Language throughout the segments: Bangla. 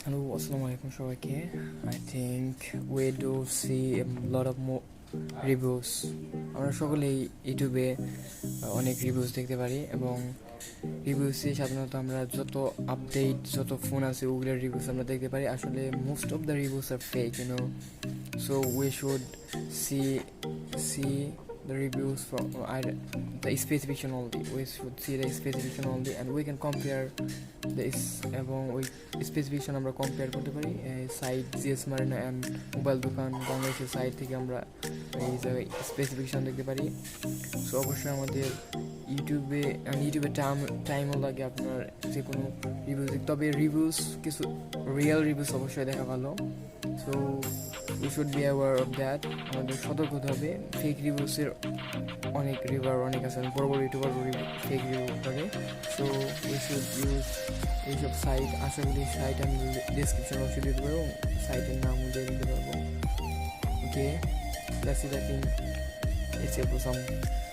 হ্যালো, আসসালামু আলাইকুম সবাইকে। I think we do C A lot of reviews. আমরা সকলেই ইউটিউবে অনেক রিভিউস দেখতে পারি, এবং রিভিউসে সাধারণত আমরা যত আপডেট যত ফোন আছে ওগুলোর রিভিউস আমরা দেখতে পারি। আসলে most of the reviews are fake, so we should see the reviews from the specification only. We should see the specification only and we can compare this, এবং ওই স্পেসিফিকেশন আমরা কম্পেয়ার করতে পারি সাইট জিএস মারিনা অ্যান্ড মোবাইল দোকান বাংলাদেশের সাইট থেকে আমরা এই জায়গায় স্পেসিফিকেশন দেখতে পারি। সো অবশ্যই আমাদের ইউটিউবে টাইমও লাগে আপনার যে কোনো রিভিউজ, তবে রিভিউস কিছু রিয়েল রিভিউস অবশ্যই দেখা ভালো। So we should be aware of that. আমাদের সতর্ক হতে হবে। ফেক রিভিউসের অনেক আছে, বড় বড় ইউটিউবার ফেক রিভিউ করে। সো উই শুড ইউজ এইসব সাইট। আশা করি সাইট আমি ডিসক্রিপশন অবশ্যই দিতে পারবো, সাইটের নামও দিয়ে দিতে পারবো। ওকে, let's see that thing. It's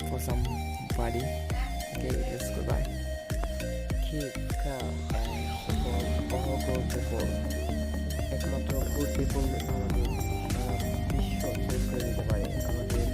for somebody. Okay, let's go. Bye. Keep calm and support একমাত্র গুড পিপল আমাদের বিশ্ব শেষ করে দিতে পারে। আমাদের